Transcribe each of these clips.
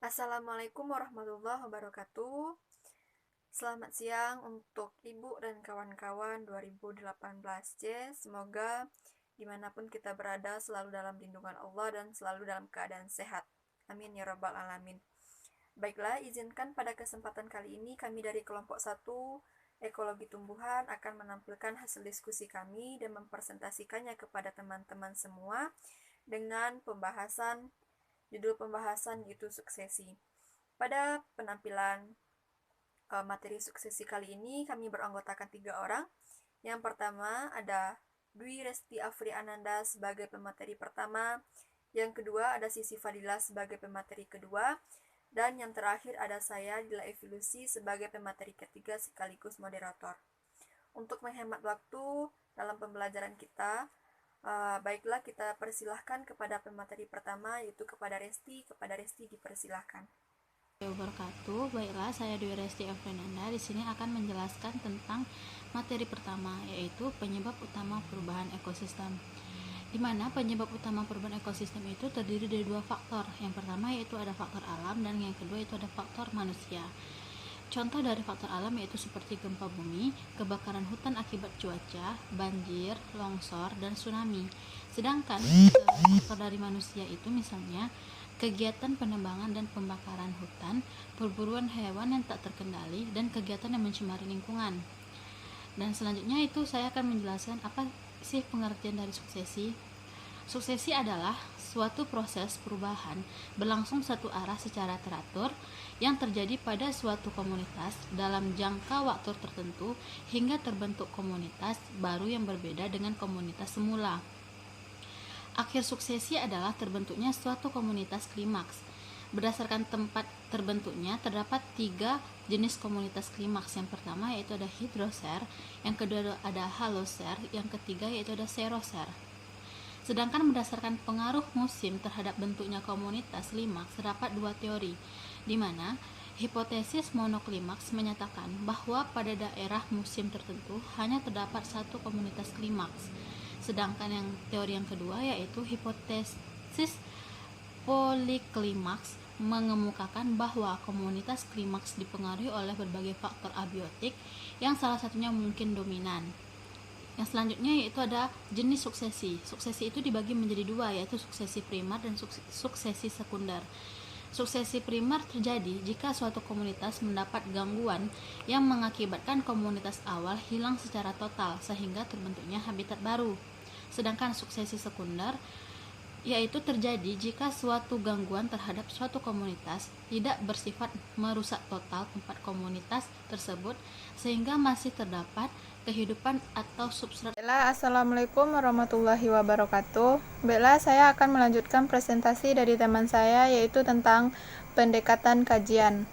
Assalamualaikum warahmatullahi wabarakatuh. Selamat siang untuk Ibu dan kawan-kawan 2018C. Semoga dimanapun kita berada selalu dalam lindungan Allah dan selalu dalam keadaan sehat. Amin ya rabbal alamin. Baiklah, izinkan pada kesempatan kali ini kami dari kelompok 1 Ekologi Tumbuhan akan menampilkan hasil diskusi kami dan mempresentasikannya kepada teman-teman semua dengan judul pembahasan yaitu suksesi. Pada penampilan materi suksesi kali ini kami beranggotakan 3 orang. Yang pertama ada Dwi Resti Afri Ananda sebagai pemateri pertama, yang kedua ada Sisi Fadila sebagai pemateri kedua, dan yang terakhir ada saya Dila Evolusi sebagai pemateri ketiga sekaligus moderator. Untuk menghemat waktu dalam pembelajaran kita, baiklah kita persilahkan kepada pemateri pertama yaitu kepada Resti. Kepada Resti dipersilahkan. Wabarakatuh. Baiklah, saya Dwi Resti Afrenanda di sini akan menjelaskan tentang materi pertama, yaitu penyebab utama perubahan ekosistem. Di mana penyebab utama perubahan ekosistem itu terdiri dari dua faktor. Yang pertama yaitu ada faktor alam dan yang kedua itu ada faktor manusia. Contoh dari faktor alam yaitu seperti gempa bumi, kebakaran hutan akibat cuaca, banjir, longsor, dan tsunami. Sedangkan faktor dari manusia itu misalnya kegiatan penebangan dan pembakaran hutan, perburuan hewan yang tak terkendali, dan kegiatan yang mencemari lingkungan. Dan selanjutnya itu saya akan menjelaskan apa sih pengertian dari suksesi. Suksesi adalah suatu proses perubahan berlangsung satu arah secara teratur yang terjadi pada suatu komunitas dalam jangka waktu tertentu hingga terbentuk komunitas baru yang berbeda dengan komunitas semula. Akhir suksesi adalah terbentuknya suatu komunitas klimaks. Berdasarkan tempat terbentuknya, terdapat 3 jenis komunitas klimaks. Yang pertama yaitu ada hidrosfer, yang kedua ada halosfer, yang ketiga yaitu ada xerosfer. Sedangkan berdasarkan pengaruh musim terhadap bentuknya komunitas klimaks, terdapat 2 teori, di mana hipotesis monoklimaks menyatakan bahwa pada daerah musim tertentu hanya terdapat satu komunitas klimaks. Sedangkan yang teori yang kedua yaitu hipotesis poliklimaks mengemukakan bahwa komunitas klimaks dipengaruhi oleh berbagai faktor abiotik yang salah satunya mungkin dominan. Yang selanjutnya yaitu ada jenis suksesi. Suksesi itu dibagi menjadi 2, yaitu suksesi primer dan suksesi sekunder. Suksesi primer terjadi jika suatu komunitas mendapat gangguan yang mengakibatkan komunitas awal hilang secara total sehingga terbentuknya habitat baru. Sedangkan suksesi sekunder yaitu terjadi jika suatu gangguan terhadap suatu komunitas tidak bersifat merusak total tempat komunitas tersebut sehingga masih terdapat kehidupan atau substrat. Assalamualaikum warahmatullahi wabarakatuh. Baiklah, saya akan melanjutkan presentasi dari teman saya yaitu tentang pendekatan kajian.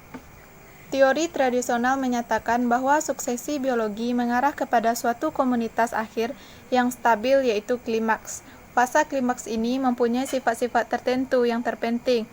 Teori tradisional menyatakan bahwa suksesi biologi mengarah kepada suatu komunitas akhir yang stabil yaitu klimaks. Fase klimaks ini mempunyai sifat-sifat tertentu yang terpenting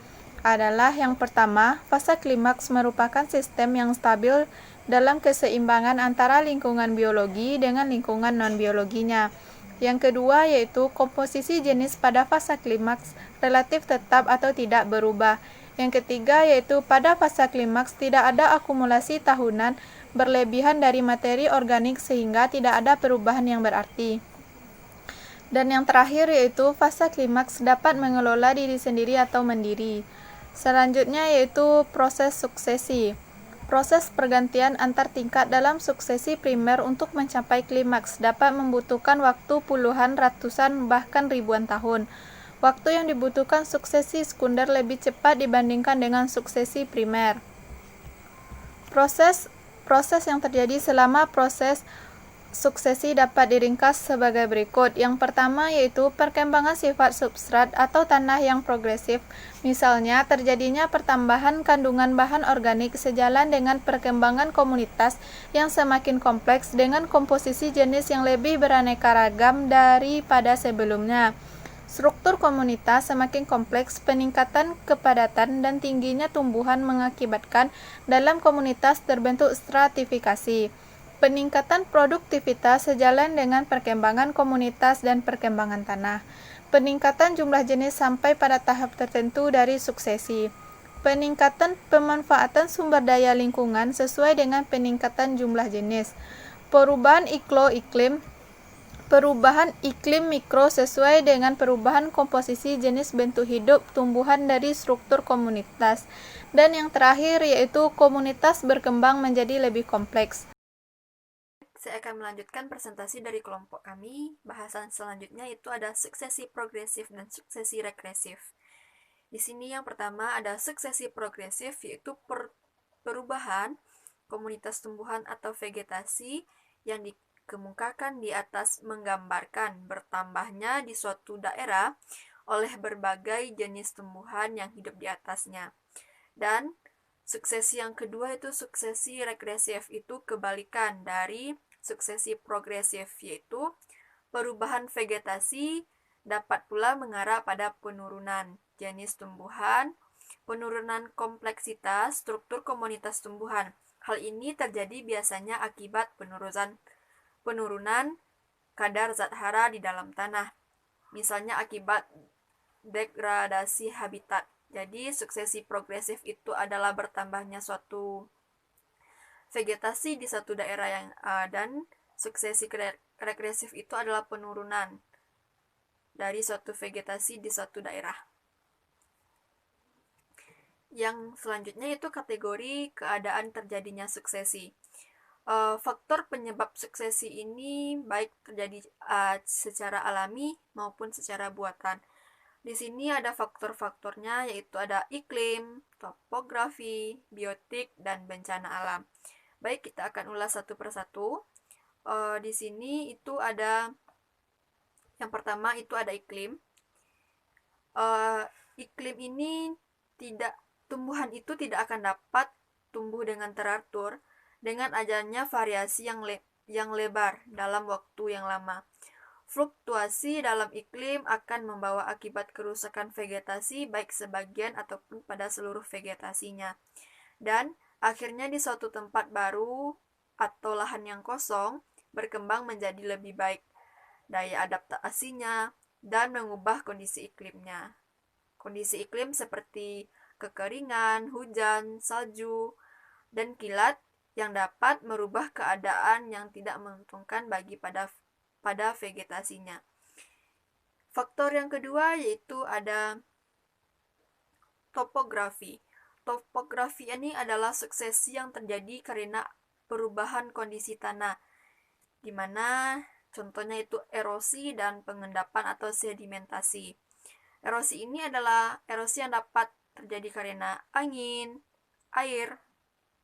adalah yang pertama, fase klimaks merupakan sistem yang stabil dalam keseimbangan antara lingkungan biologi dengan lingkungan non-biologinya. Yang kedua yaitu komposisi jenis pada fase klimaks relatif tetap atau tidak berubah. Yang ketiga yaitu pada fase klimaks tidak ada akumulasi tahunan berlebihan dari materi organik sehingga tidak ada perubahan yang berarti. Dan yang terakhir yaitu fase klimaks dapat mengelola diri sendiri atau mandiri. Selanjutnya yaitu proses suksesi. Proses pergantian antar tingkat dalam suksesi primer untuk mencapai klimaks dapat membutuhkan waktu puluhan, ratusan, bahkan ribuan tahun. Waktu yang dibutuhkan suksesi sekunder lebih cepat dibandingkan dengan suksesi primer. Proses yang terjadi selama proses suksesi dapat diringkas sebagai berikut. Yang pertama yaitu perkembangan sifat substrat atau tanah yang progresif. Misalnya, terjadinya pertambahan kandungan bahan organik sejalan dengan perkembangan komunitas yang semakin kompleks dengan komposisi jenis yang lebih beraneka ragam daripada sebelumnya. Struktur komunitas semakin kompleks, peningkatan kepadatan dan tingginya tumbuhan mengakibatkan dalam komunitas terbentuk stratifikasi. Peningkatan produktivitas sejalan dengan perkembangan komunitas dan perkembangan tanah. Peningkatan jumlah jenis sampai pada tahap tertentu dari suksesi. Peningkatan pemanfaatan sumber daya lingkungan sesuai dengan peningkatan jumlah jenis. Perubahan iklim mikro sesuai dengan perubahan komposisi jenis bentuk hidup tumbuhan dari struktur komunitas. Dan yang terakhir yaitu komunitas berkembang menjadi lebih kompleks. Saya akan melanjutkan presentasi dari kelompok kami. Bahasan selanjutnya itu ada suksesi progresif dan suksesi regresif. Di sini yang pertama ada suksesi progresif, yaitu perubahan komunitas tumbuhan atau vegetasi yang dikemukakan di atas menggambarkan bertambahnya di suatu daerah oleh berbagai jenis tumbuhan yang hidup di atasnya. Dan suksesi yang kedua itu suksesi regresif, itu kebalikan dari suksesi progresif, yaitu perubahan vegetasi dapat pula mengarah pada penurunan jenis tumbuhan, penurunan kompleksitas struktur komunitas tumbuhan. Hal ini terjadi biasanya akibat penurunan kadar zat hara di dalam tanah, misalnya akibat degradasi habitat. Jadi suksesi progresif itu adalah bertambahnya suatu vegetasi di satu daerah yang dan suksesi regresif itu adalah penurunan dari suatu vegetasi di suatu daerah. Yang selanjutnya itu kategori keadaan terjadinya suksesi. Faktor penyebab suksesi ini baik terjadi secara alami maupun secara buatan. Di sini ada faktor-faktornya, yaitu ada iklim, topografi, biotik, dan bencana alam. Baik, kita akan ulas satu persatu. Di sini itu ada yang pertama itu ada iklim. Iklim ini tumbuhan itu tidak akan dapat tumbuh dengan teratur dengan adanya variasi yang lebar dalam waktu yang lama. Fluktuasi dalam iklim akan membawa akibat kerusakan vegetasi baik sebagian ataupun pada seluruh vegetasinya. Dan akhirnya di suatu tempat baru atau lahan yang kosong berkembang menjadi lebih baik daya adaptasinya dan mengubah kondisi iklimnya. Kondisi iklim seperti kekeringan, hujan, salju, dan kilat yang dapat merubah keadaan yang tidak menguntungkan bagi pada vegetasinya. Faktor yang kedua yaitu ada topografi. Topografi ini adalah suksesi yang terjadi karena perubahan kondisi tanah, di mana contohnya itu erosi dan pengendapan atau sedimentasi. Erosi ini adalah erosi yang dapat terjadi karena angin, air,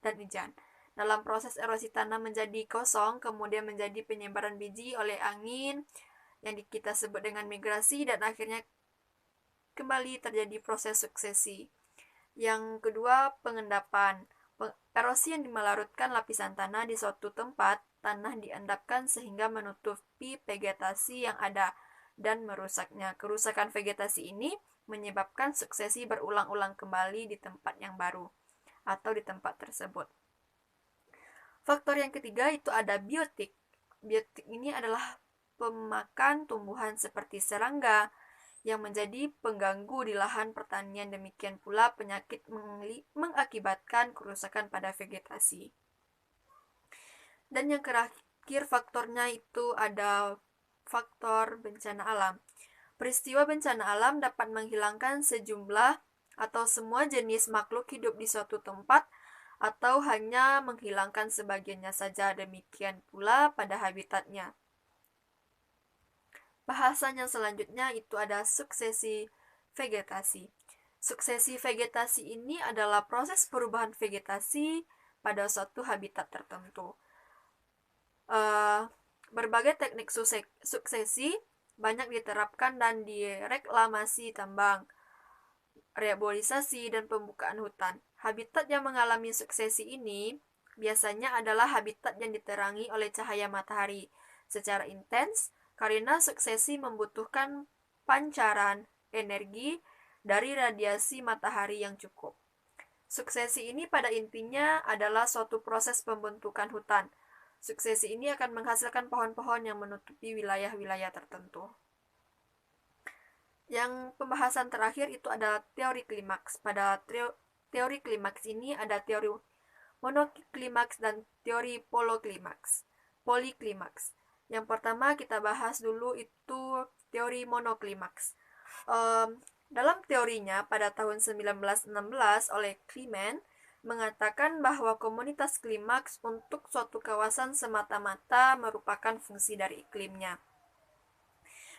dan hujan. Dalam proses erosi tanah menjadi kosong, kemudian menjadi penyebaran biji oleh angin yang kita sebut dengan migrasi, dan akhirnya kembali terjadi proses suksesi. Yang kedua, pengendapan. Erosi yang melarutkan lapisan tanah di suatu tempat, tanah diendapkan sehingga menutupi vegetasi yang ada dan merusaknya. Kerusakan vegetasi ini menyebabkan suksesi berulang-ulang kembali di tempat yang baru atau di tempat tersebut. Faktor yang ketiga itu ada biotik. Biotik ini adalah pemakan tumbuhan seperti serangga yang menjadi pengganggu di lahan pertanian. Demikian pula penyakit mengakibatkan kerusakan pada vegetasi. Dan yang terakhir faktornya itu ada faktor bencana alam. Peristiwa bencana alam dapat menghilangkan sejumlah atau semua jenis makhluk hidup di suatu tempat atau hanya menghilangkan sebagiannya saja, demikian pula pada habitatnya. Bahasan yang selanjutnya itu ada suksesi vegetasi. Suksesi vegetasi ini adalah proses perubahan vegetasi pada suatu habitat tertentu. Berbagai teknik suksesi banyak diterapkan dan direklamasi tambang, reboisasi, dan pembukaan hutan. Habitat yang mengalami suksesi ini biasanya adalah habitat yang diterangi oleh cahaya matahari secara intens karena suksesi membutuhkan pancaran energi dari radiasi matahari yang cukup. Suksesi ini pada intinya adalah suatu proses pembentukan hutan. Suksesi ini akan menghasilkan pohon-pohon yang menutupi wilayah-wilayah tertentu. Yang pembahasan terakhir itu adalah teori klimaks. Pada teori klimaks ini ada teori monoklimaks dan teori poliklimaks. Yang pertama kita bahas dulu itu teori monoklimaks. Dalam teorinya pada tahun 1916 oleh Clement mengatakan bahwa komunitas klimaks untuk suatu kawasan semata-mata merupakan fungsi dari iklimnya.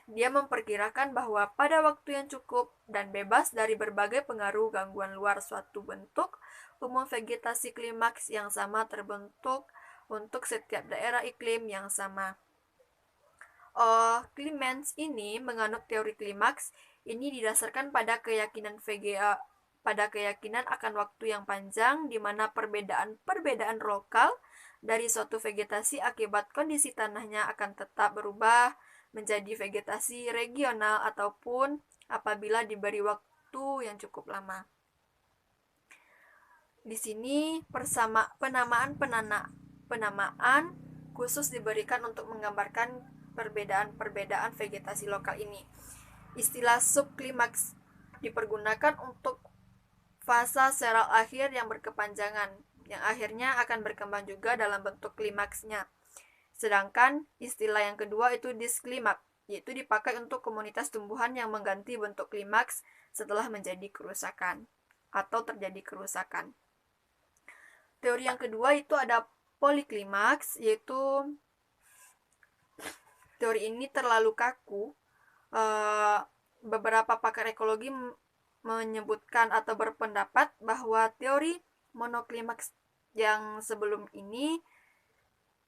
Dia memperkirakan bahwa pada waktu yang cukup dan bebas dari berbagai pengaruh gangguan luar suatu bentuk, umum vegetasi klimaks yang sama terbentuk untuk setiap daerah iklim yang sama. Clements ini menganut teori klimaks ini didasarkan pada keyakinan akan waktu yang panjang di mana perbedaan lokal dari suatu vegetasi akibat kondisi tanahnya akan tetap berubah menjadi vegetasi regional ataupun apabila diberi waktu yang cukup lama. Di sini penamaan khusus diberikan untuk menggambarkan perbedaan vegetasi lokal ini. Istilah subklimaks dipergunakan untuk fase seral akhir yang berkepanjangan, yang akhirnya akan berkembang juga dalam bentuk klimaksnya. Sedangkan istilah yang kedua itu disklimaks, yaitu dipakai untuk komunitas tumbuhan yang mengganti bentuk klimaks setelah menjadi kerusakan atau terjadi kerusakan. Teori yang kedua itu ada poliklimaks, yaitu teori ini terlalu kaku. Beberapa pakar ekologi menyebutkan atau berpendapat bahwa teori monoklimaks yang sebelum ini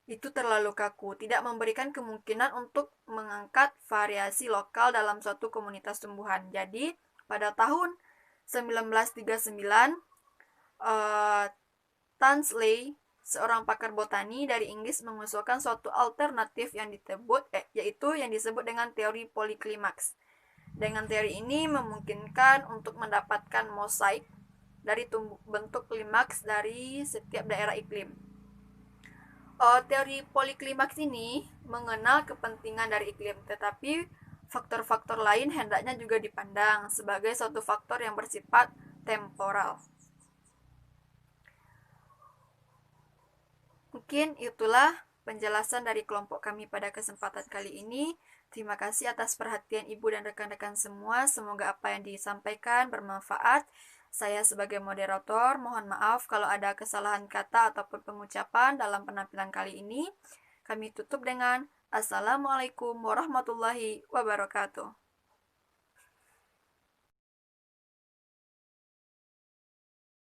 itu terlalu kaku, tidak memberikan kemungkinan untuk mengangkat variasi lokal dalam suatu komunitas tumbuhan. Jadi, pada tahun 1939, Tansley, seorang pakar botani dari Inggris, mengusulkan suatu alternatif yang disebut dengan teori poliklimaks. Dengan teori ini memungkinkan untuk mendapatkan mosaik dari bentuk klimaks dari setiap daerah iklim. Teori poliklimaks ini mengenal kepentingan dari iklim, tetapi faktor-faktor lain hendaknya juga dipandang sebagai suatu faktor yang bersifat temporal. Mungkin itulah penjelasan dari kelompok kami pada kesempatan kali ini. Terima kasih atas perhatian Ibu dan rekan-rekan semua. Semoga apa yang disampaikan bermanfaat. Saya sebagai moderator, mohon maaf kalau ada kesalahan kata ataupun pengucapan dalam penampilan kali ini. Kami tutup dengan Assalamualaikum warahmatullahi wabarakatuh.